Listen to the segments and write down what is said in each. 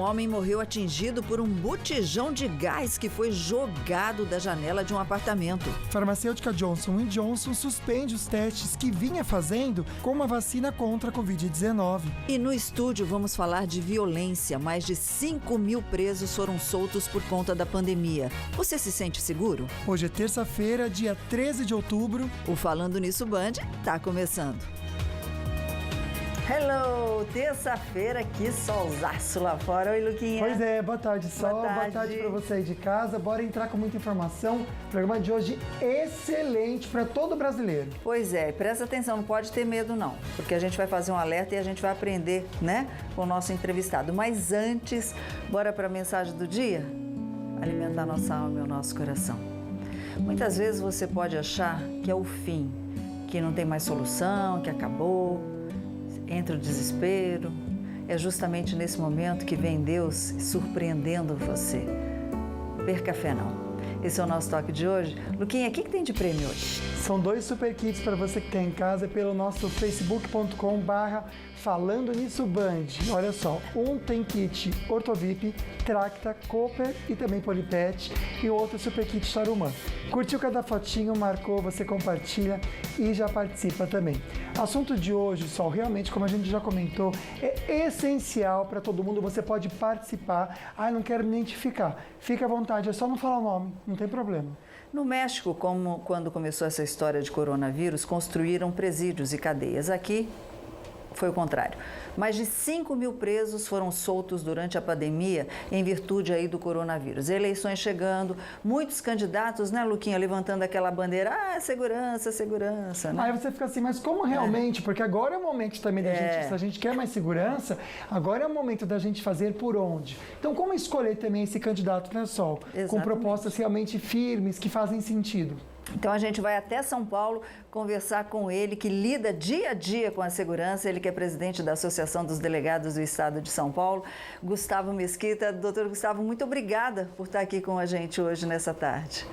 homem morreu atingido por um botijão de gás que foi jogado da janela de um apartamento. Farmacêutica Johnson & Johnson suspende os testes que vinha fazendo com uma vacina contra a Covid-19. E no estúdio vamos falar de violência. Mais de 5 mil presos foram soltos por conta da pandemia. Você se sente seguro? Hoje é terça-feira, dia 13 de outubro. O Falando Nisso Band tá começando. Hello! Terça-feira, que solzaço lá fora. Oi, Luquinha. Pois é, boa tarde, Sol. Boa tarde para você aí de casa. Bora entrar com muita informação. O programa de hoje excelente para todo brasileiro. Pois é, presta atenção, não pode ter medo não, porque a gente vai fazer um alerta e a gente vai aprender, né, com o nosso entrevistado. Mas antes, bora para a mensagem do dia? Alimentar nossa alma e o nosso coração. Muitas vezes você pode achar que é o fim, que não tem mais solução, que acabou. Entra o desespero, é justamente nesse momento que vem Deus surpreendendo você. Perca a fé não. Esse é o nosso toque de hoje. Luquinha, o que tem de prêmio hoje? São 2 super kits para você que está em casa pelo nosso facebook.com/Falando Nisso Band. Olha só, um tem kit Ortovip, Tracta, Cooper e também Polipet e o outro super kit Tarumã. Curtiu cada fotinho, marcou, você compartilha e já participa também. Assunto de hoje, Sol, realmente, como a gente já comentou, é essencial para todo mundo. Você pode participar. Não quero me identificar. Fica à vontade, é só não falar o nome, não tem problema. No México, quando começou essa história de coronavírus, construíram presídios e cadeias. Aqui foi o contrário. Mais de 5 mil presos foram soltos durante a pandemia em virtude aí do coronavírus. Eleições chegando, muitos candidatos, né, Luquinha, levantando aquela bandeira, segurança, segurança, né? Aí você fica assim, mas como realmente? Porque agora é o momento também da gente, se a gente quer mais segurança, agora é o momento da gente fazer por onde. Então, como escolher também esse candidato, né, Sol? Exatamente. Com propostas realmente firmes, que fazem sentido. Então a gente vai até São Paulo conversar com ele, que lida dia a dia com a segurança, ele que é presidente da Associação dos Delegados do Estado de São Paulo, Gustavo Mesquita. Doutor Gustavo, muito obrigada por estar aqui com a gente hoje nessa tarde.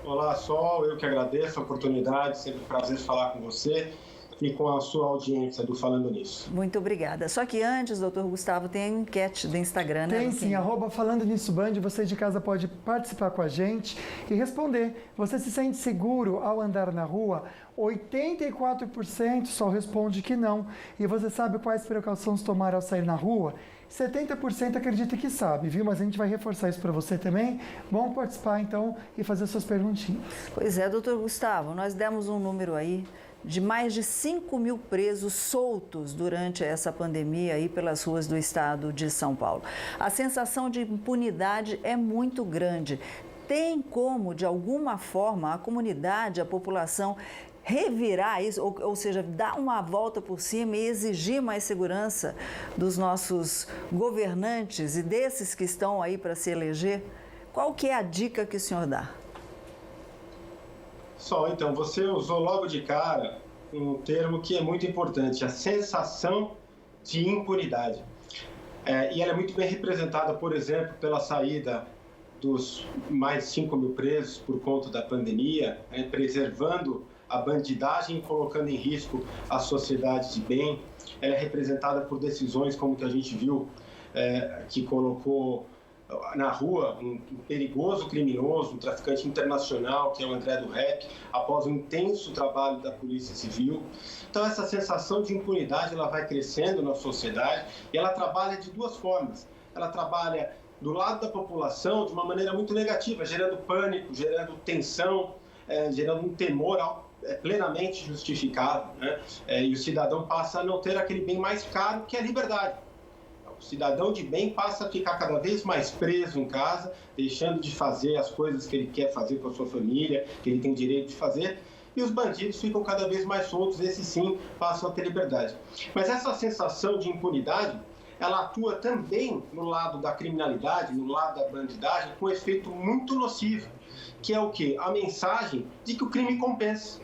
Olá, Sol, eu que agradeço a oportunidade, sempre um prazer falar com você e com a sua audiência do Falando Nisso. Muito obrigada. Só que antes, doutor Gustavo, tem a enquete do Instagram, né? Tem sim, @Falando Nisso Band, você de casa pode participar com a gente e responder. Você se sente seguro ao andar na rua? 84% só responde que não. E você sabe quais precauções tomar ao sair na rua? 70% acredita que sabe, viu? Mas a gente vai reforçar isso para você também. Vamos participar então e fazer suas perguntinhas. Pois é, doutor Gustavo, nós demos um número aí de mais de 5 mil presos soltos durante essa pandemia aí pelas ruas do estado de São Paulo. A sensação de impunidade é muito grande. Tem como, de alguma forma, a comunidade, a população revirar isso, ou seja, dar uma volta por cima e exigir mais segurança dos nossos governantes e desses que estão aí para se eleger? Qual que é a dica que o senhor dá? Só, então, você usou logo de cara um termo que é muito importante, a sensação de impunidade. E ela é muito bem representada, por exemplo, pela saída dos mais 5 mil presos por conta da pandemia, preservando a bandidagem e colocando em risco a sociedade de bem. Ela é representada por decisões como que a gente viu, que colocou na rua um perigoso criminoso, um traficante internacional, que é o André do Rep, após um intenso trabalho da Polícia Civil. Então essa sensação de impunidade ela vai crescendo na sociedade e ela trabalha de duas formas. Ela trabalha do lado da população de uma maneira muito negativa, gerando pânico, gerando tensão, gerando um temor plenamente justificado, né? E o cidadão passa a não ter aquele bem mais caro que é a liberdade. O cidadão de bem passa a ficar cada vez mais preso em casa, deixando de fazer as coisas que ele quer fazer com a sua família, que ele tem direito de fazer, e os bandidos ficam cada vez mais soltos, esses sim passam a ter liberdade. Mas essa sensação de impunidade, ela atua também no lado da criminalidade, no lado da bandidagem, com um efeito muito nocivo, que é o quê? A mensagem de que o crime compensa,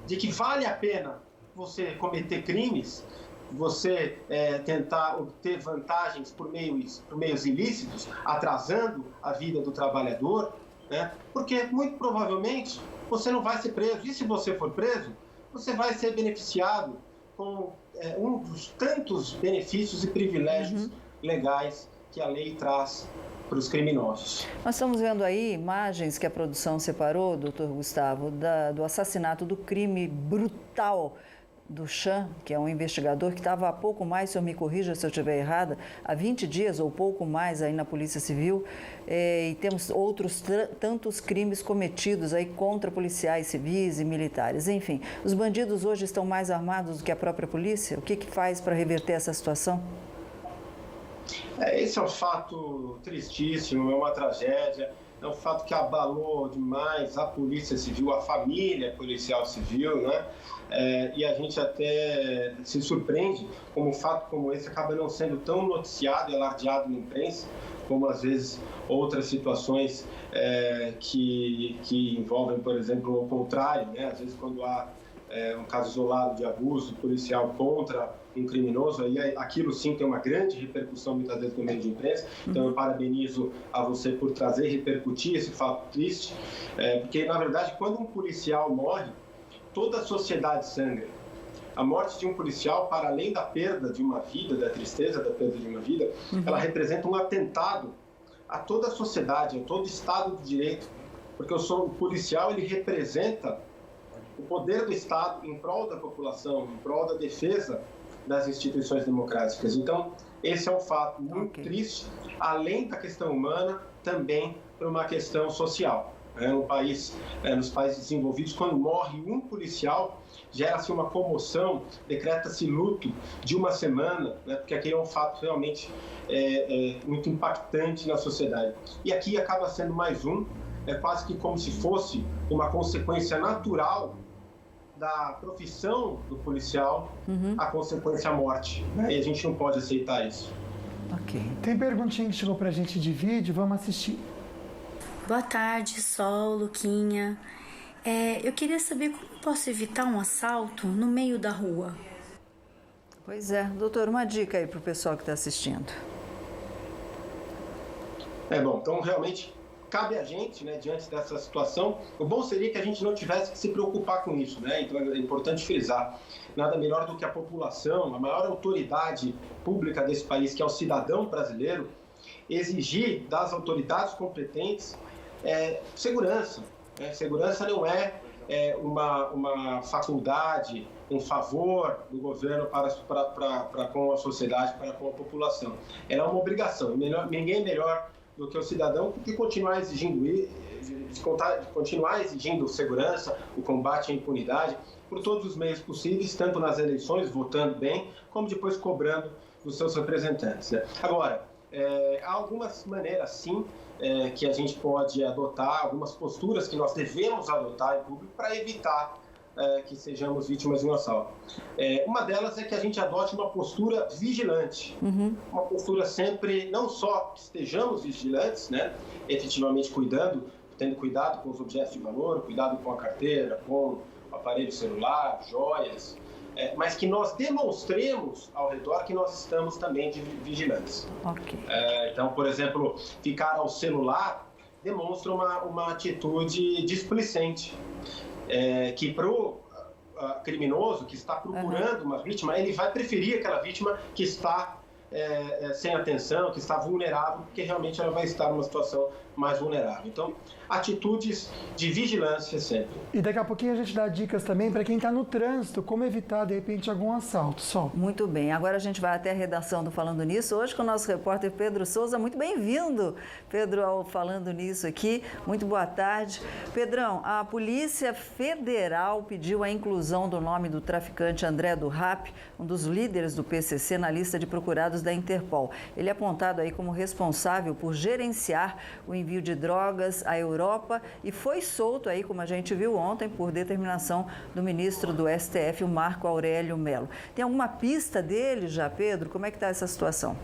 de que vale a pena você cometer crimes, você tentar obter vantagens por meios ilícitos, atrasando a vida do trabalhador, né? Porque muito provavelmente você não vai ser preso. E se você for preso, você vai ser beneficiado com um dos tantos benefícios e privilégios legais que a lei traz para os criminosos. Nós estamos vendo aí imagens que a produção separou, doutor Gustavo, do assassinato, do crime brutal do Chan, que é um investigador que estava há pouco mais, o senhor me corrija se eu estiver errada, há 20 dias ou pouco mais aí na Polícia Civil, e temos outros tantos crimes cometidos aí contra policiais civis e militares. Enfim, os bandidos hoje estão mais armados do que a própria polícia? O que faz para reverter essa situação? Esse é um fato tristíssimo, é uma tragédia, é um fato que abalou demais a Polícia Civil, a família policial civil, né? E a gente até se surpreende como um fato como esse acaba não sendo tão noticiado e alardeado na imprensa, como às vezes outras situações que envolvem, por exemplo, o contrário, né? Às vezes quando há um caso isolado de abuso policial contra um criminoso, aí aquilo sim tem uma grande repercussão muitas vezes no meio de imprensa. Então eu parabenizo a você por trazer e repercutir esse fato triste, porque na verdade quando um policial morre, toda a sociedade sangra. A morte de um policial, para além da perda de uma vida, da tristeza da perda de uma vida, ela representa um atentado a toda a sociedade, a todo o Estado de Direito, porque o policial ele representa o poder do Estado em prol da população, em prol da defesa das instituições democráticas. Então, esse é um fato muito triste, além da questão humana, também por uma questão social. Nos países desenvolvidos, quando morre um policial, gera-se uma comoção, decreta-se luto de uma semana, né, porque aquele é um fato realmente muito impactante na sociedade. E aqui acaba sendo mais um, quase que como se fosse uma consequência natural da profissão do policial, a consequência a morte, né? E a gente não pode aceitar isso. Ok. Tem perguntinha que chegou pra gente de vídeo, vamos assistir. Boa tarde, Sol, Luquinha. Eu queria saber como posso evitar um assalto no meio da rua. Pois é, doutor, uma dica aí para o pessoal que está assistindo. Bom, então realmente cabe a gente, né, diante dessa situação, o bom seria que a gente não tivesse que se preocupar com isso, né? Então é importante frisar, nada melhor do que a população, a maior autoridade pública desse país, que é o cidadão brasileiro, exigir das autoridades competentes segurança. Segurança não é uma faculdade, um favor do governo para com a sociedade, para com a população. Ela é uma obrigação. Ninguém é melhor do que o cidadão que continuar exigindo segurança, o combate à impunidade, por todos os meios possíveis, tanto nas eleições, votando bem, como depois cobrando dos seus representantes, né? Agora, há algumas maneiras, sim, que a gente pode adotar, algumas posturas que nós devemos adotar em público para evitar que sejamos vítimas de um assalto. Uma delas é que a gente adote uma postura vigilante, uma postura sempre, não só que estejamos vigilantes, né, efetivamente tendo cuidado com os objetos de valor, cuidado com a carteira, com o aparelho celular, joias, mas que nós demonstremos ao redor que nós estamos também vigilantes. Okay. Então, por exemplo, ficar ao celular demonstra uma atitude displicente, que para o criminoso que está procurando uma vítima, ele vai preferir aquela vítima que está sem atenção, que está vulnerável, porque realmente ela vai estar numa situação mais vulnerável. Então, atitudes de vigilância sempre. E daqui a pouquinho a gente dá dicas também para quem está no trânsito, como evitar, de repente, algum assalto. Sol. Muito bem. Agora a gente vai até a redação do Falando Nisso, hoje com o nosso repórter Pedro Souza. Muito bem-vindo, Pedro, ao Falando Nisso aqui. Muito boa tarde. Pedrão, a Polícia Federal pediu a inclusão do nome do traficante André do Rap, um dos líderes do PCC, na lista de procurados da Interpol. Ele é apontado aí como responsável por gerenciar o envio de drogas à Europa e foi solto aí, como a gente viu ontem, por determinação do ministro do STF, o Marco Aurélio Mello. Tem alguma pista dele já, Pedro? Como é que está essa situação?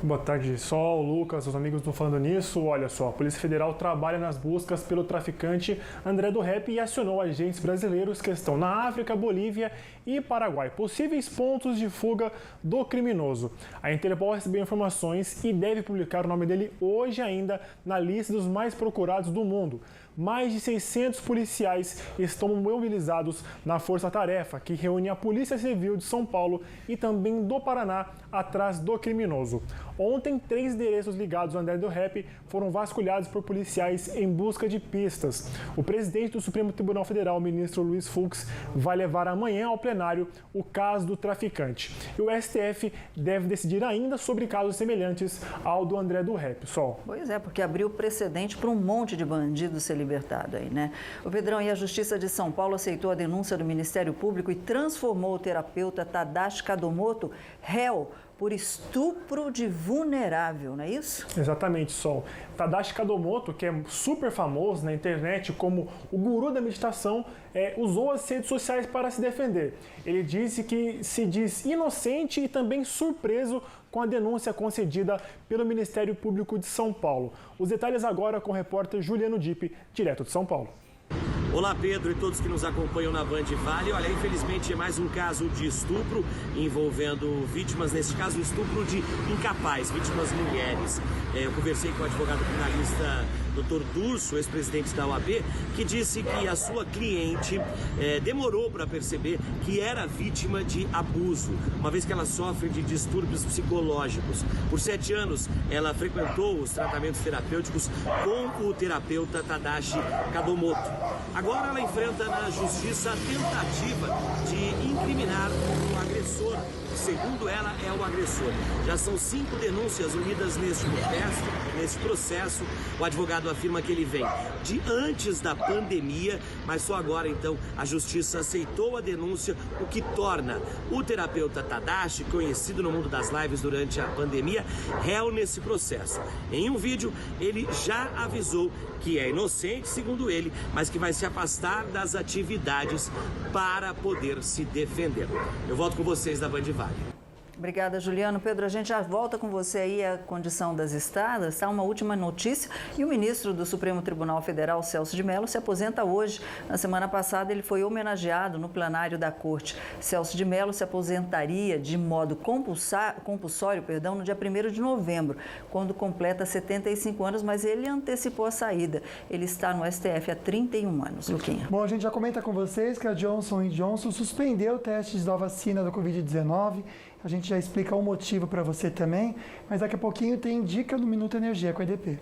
Boa tarde, Sol, Lucas, os amigos estão falando nisso. Olha só, a Polícia Federal trabalha nas buscas pelo traficante André do Rap e acionou agentes brasileiros que estão na África, Bolívia e Paraguai, possíveis pontos de fuga do criminoso. A Interpol recebeu informações e deve publicar o nome dele hoje ainda na lista dos mais procurados do mundo. mais de 600 policiais estão mobilizados na Força Tarefa, que reúne a Polícia Civil de São Paulo e também do Paraná atrás do criminoso. Ontem, 3 endereços ligados ao André do Rap foram vasculhados por policiais em busca de pistas. O presidente do Supremo Tribunal Federal, o ministro Luiz Fux, vai levar amanhã ao plenário o caso do traficante. E o STF deve decidir ainda sobre casos semelhantes ao do André do Rap. Sol. Pois é, porque abriu precedente para um monte de bandido ser libertado aí, né? O Pedrão, e a Justiça de São Paulo aceitou a denúncia do Ministério Público e transformou o terapeuta Tadashi Kadomoto réu por estupro de vulnerável, não é isso? Exatamente, Sol. Tadashi Kadomoto, que é super famoso na internet como o guru da meditação, usou as redes sociais para se defender. Ele disse que se diz inocente e também surpreso com a denúncia concedida pelo Ministério Público de São Paulo. Os detalhes agora com o repórter Juliano Dipp, direto de São Paulo. Olá, Pedro, e todos que nos acompanham na Band Vale. Olha, infelizmente é mais um caso de estupro envolvendo vítimas, nesse caso estupro de incapaz, vítimas mulheres. Eu conversei com o advogado criminalista Dr. Durso, ex-presidente da OAB, que disse que a sua cliente demorou para perceber que era vítima de abuso, uma vez que ela sofre de distúrbios psicológicos. Por 7 anos, ela frequentou os tratamentos terapêuticos com o terapeuta Tadashi Kadomoto. Agora ela enfrenta na justiça a tentativa de incriminar o agressor, que segundo ela é o agressor. Já são 5 denúncias unidas neste processo. O advogado afirma que ele vem de antes da pandemia, mas só agora então a justiça aceitou a denúncia, o que torna o terapeuta Tadashi, conhecido no mundo das lives durante a pandemia, réu nesse processo. Em um vídeo, ele já avisou que é inocente, segundo ele, mas que vai se afastar das atividades para poder se defender. Eu volto com vocês da Band Vale. Obrigada, Juliano. Pedro, a gente já volta com você aí a condição das estradas, tá? Uma última notícia. E o ministro do Supremo Tribunal Federal, Celso de Mello, se aposenta hoje. Na semana passada, ele foi homenageado no plenário da Corte. Celso de Mello se aposentaria de modo compulsório, no dia 1º de novembro, quando completa 75 anos, mas ele antecipou a saída. Ele está no STF há 31 anos. Luquinha. Bom, a gente já comenta com vocês que a Johnson & Johnson suspendeu testes da vacina do Covid-19. A gente já explica o motivo para você também, mas daqui a pouquinho tem dica do Minuto Energia com a EDP.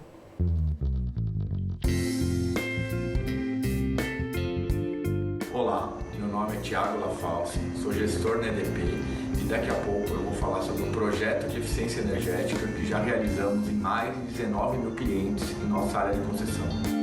Olá, meu nome é Thiago Lafalce, sou gestor na EDP e daqui a pouco eu vou falar sobre um projeto de eficiência energética que já realizamos em mais de 19 mil clientes em nossa área de concessão.